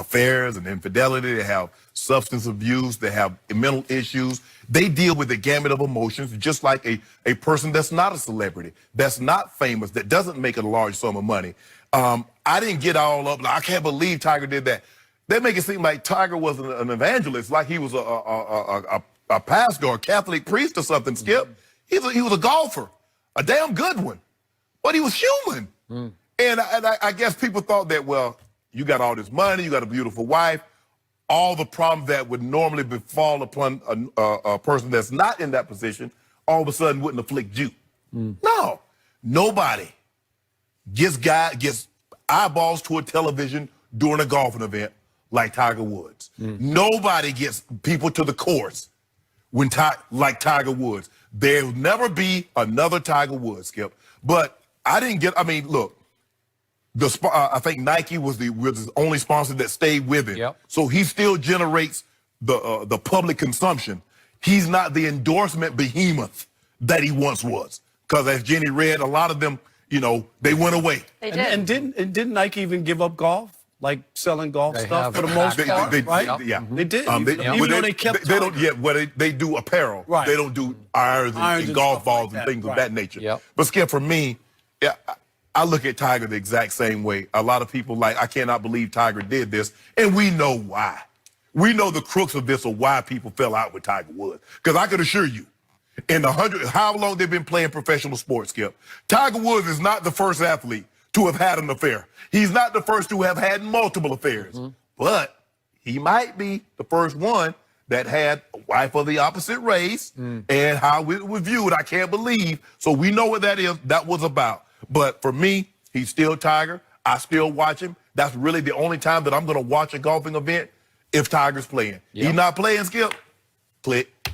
affairs and infidelity. They have substance abuse. They have mental issues. They deal with the gamut of emotions, just like a person that's not a celebrity, that's not famous, that doesn't make a large sum of money. I didn't get all up. Like, I can't believe Tiger did that. They make it seem like Tiger was an evangelist, like he was a pastor or a Catholic priest or something, Skip. He was a golfer, a damn good one, but he was human. And I guess people thought that, well, you got all this money, you got a beautiful wife, all the problems that would normally befall upon a person that's not in that position, all of a sudden wouldn't afflict you. No, nobody gets eyeballs to a television during a golfing event like Tiger Woods. Nobody gets people to the course like Tiger Woods. There'll never be another Tiger Woods, Skip. But I mean, look, I think Nike was the only sponsor that stayed with him. Yep. So he still generates the public consumption. He's not the endorsement behemoth that he once was. Because as Jenny read, a lot of them, you know, they went away. They did. And didn't Nike even give up golf? Like selling golf stuff for the most part, right? Yeah. They did. Even though they kept they don't yet. Well, they do apparel. Right. They don't do irons and golf balls and things of that nature. Yep. But Skip, for me, yeah, I look at Tiger the exact same way. A lot of people I cannot believe Tiger did this, and we know why. We know the crux of this, or why people fell out with Tiger Woods. Because I can assure you, in how long they've been playing professional sports, Skip, Tiger Woods is not the first athlete to have had an affair. He's not the first to have had multiple affairs. But he might be the first one that had a wife of the opposite race, and how it was viewed, I can't believe. So we know what that was about. But for me, he's still Tiger. I still watch him. That's really the only time that I'm going to watch a golfing event if Tiger's playing. He's not playing, Skip. Click.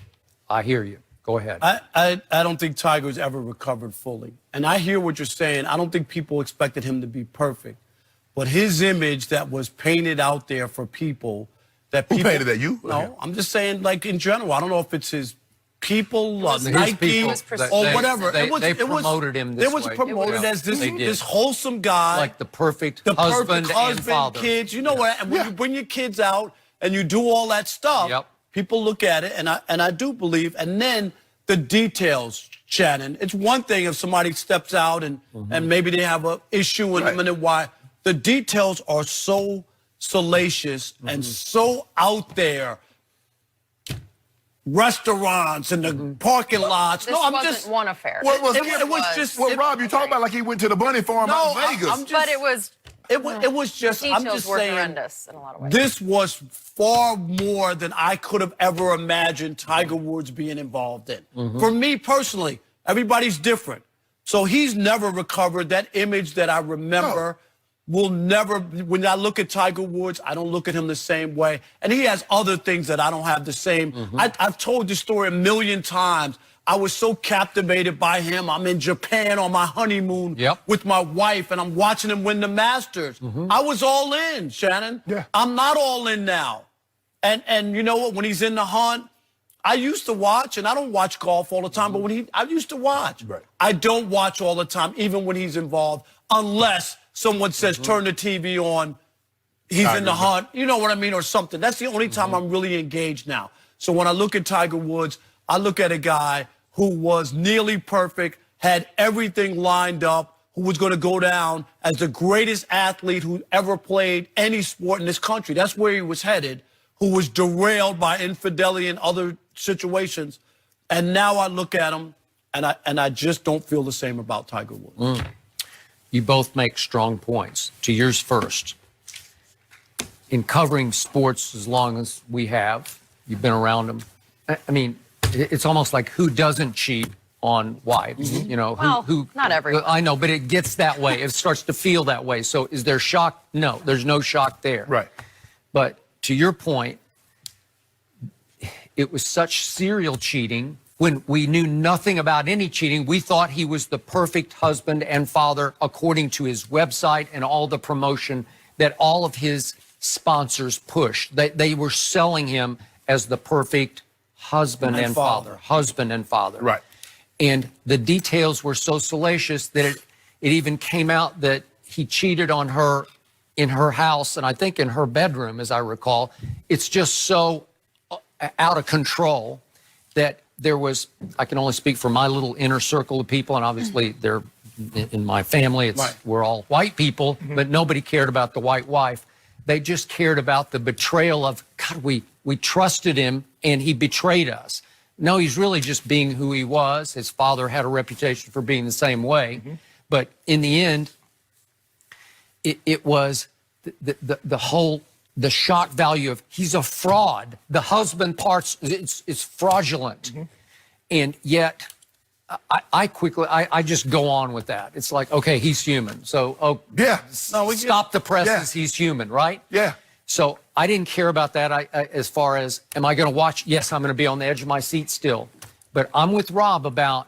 I hear you. Go ahead. I don't think Tiger's ever recovered fully. And I hear what you're saying. I don't think people expected him to be perfect. But his image that was painted out there for people that people... Who painted that? You? No, I'm just saying, like, in general. I don't know if it's his people, His Nike, people, or whatever. They promoted him this way. It was promoted as this wholesome guy. Like the perfect husband and father. Kids. You know what? And when you bring your kids out and you do all that stuff, people look at it, and I do believe. And then the details, Shannon. It's one thing if somebody steps out and maybe they have an issue and then why. The details are so salacious and so out there. Restaurants and the parking lots. This wasn't one affair. It was just. Well, Rob, you're talking about like he went to the bunny farm out in Vegas. But it was. It was just. Details I'm just were saying. horrendous in a lot of ways. This was far more than I could have ever imagined Tiger Woods being involved in. For me personally, everybody's different. So he's never recovered that image that I remember. Will never, when I look at Tiger Woods, I don't look at him the same way. And he has other things that I don't have the same. I've told this story a million times. I was so captivated by him. I'm in Japan on my honeymoon with my wife, and I'm watching him win the Masters. I was all in, Shannon. I'm not all in now. And you know what? When he's in the hunt, I used to watch, and I don't watch golf all the time, but I used to watch. I don't watch all the time, even when he's involved, unless someone says, turn the TV on, he's in the hunt, you know what I mean, or something. That's the only time I'm really engaged now. So when I look at Tiger Woods, I look at a guy who was nearly perfect, had everything lined up, who was going to go down as the greatest athlete who ever played any sport in this country. That's where he was headed, who was derailed by infidelity and other situations. And now I look at him, and I just don't feel the same about Tiger Woods. You both make strong points. To yours first. In covering sports as long as we have, you've been around them. I mean, it's almost like who doesn't cheat on wives? You know, who not everyone. I know, but it gets that way. It starts to feel that way. So is there shock? No, there's no shock there. Right. But to your point, it was such serial cheating. When we knew nothing about any cheating, we thought he was the perfect husband and father, according to his website and all the promotion that all of his sponsors pushed. They were selling him as the perfect husband and father. Husband and father. Right. And the details were so salacious that it even came out that he cheated on her in her house, and I think in her bedroom, as I recall, it's just so out of control that there was, I can only speak for my little inner circle of people, and obviously they're in my family, we're all white people, but nobody cared about the white wife. They just cared about the betrayal of, God, we trusted him and he betrayed us. No, he's really just being who he was. His father had a reputation for being the same way. But in the end, it was the shock value of he's a fraud. The husband parts, it's fraudulent. And yet, I just go on with that. It's like, okay, he's human. So, stop the presses, he's human, right? Yeah. So I didn't care about that as far as, am I going to watch? Yes, I'm going to be on the edge of my seat still. But I'm with Rob about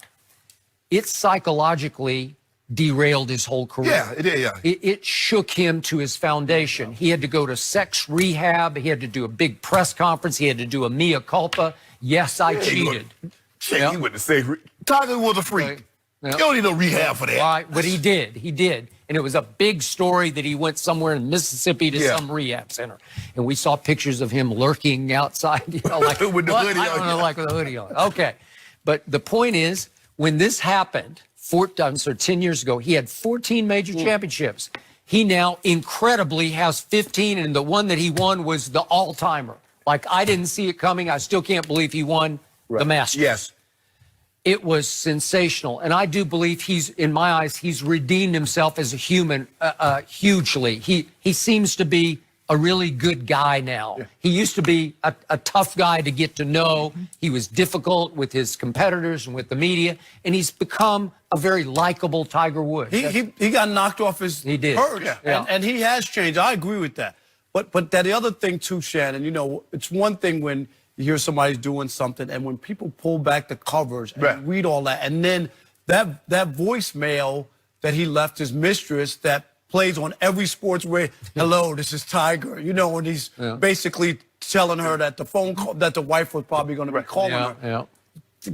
it psychologically derailed his whole career. Yeah, it did, yeah. It shook him to his foundation. He had to go to sex rehab. He had to do a big press conference. He had to do a mea culpa. Yes, I cheated. He went to say, Tiger was a freak. You don't need no rehab for that. Right, but he did. He did. And it was a big story that he went somewhere in Mississippi to some rehab center. And we saw pictures of him lurking outside, you know, like, with the hoodie on. I don't know, like with the hoodie on. Okay. But the point is, when this happened, 10 years ago, he had 14 major championships. He now incredibly has 15, and the one that he won was the all-timer. Like, I didn't see it coming. I still can't believe he won the Masters. Yes. It was sensational. And I do believe he's, in my eyes, he's redeemed himself as a human hugely. He seems to be a really good guy now. He used to be a tough guy to get to know. He was difficult with his competitors and with the media, and he's become a very likable Tiger Woods. He got knocked off his perch, and he has changed. I agree with that. But that the other thing too, Shannon, you know, it's one thing when you hear somebody's doing something, and when people pull back the covers and read all that, and then that voicemail that he left his mistress that plays on every sports radio. Hello, this is Tiger. You know, when he's basically telling her that the phone call that the wife was probably going to be calling her.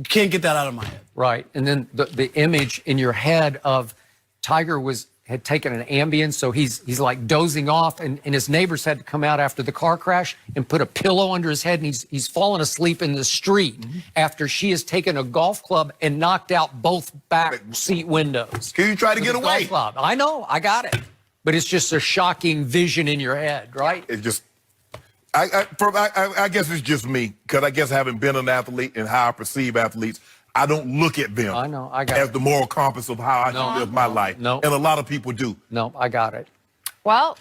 Can't get that out of my head. Right, and then the image in your head of Tiger had taken an Ambien, so he's like dozing off, and his neighbors had to come out after the car crash and put a pillow under his head, and he's fallen asleep in the street after she has taken a golf club and knocked out both back seat windows. Can you try to get away? I know, I got it. But it's just a shocking vision in your head, right? It just, I guess it's just me, because I guess having been an athlete and how I perceive athletes, I don't look at them as the moral compass of how I should live my life. And a lot of people do. No, I got it. Well,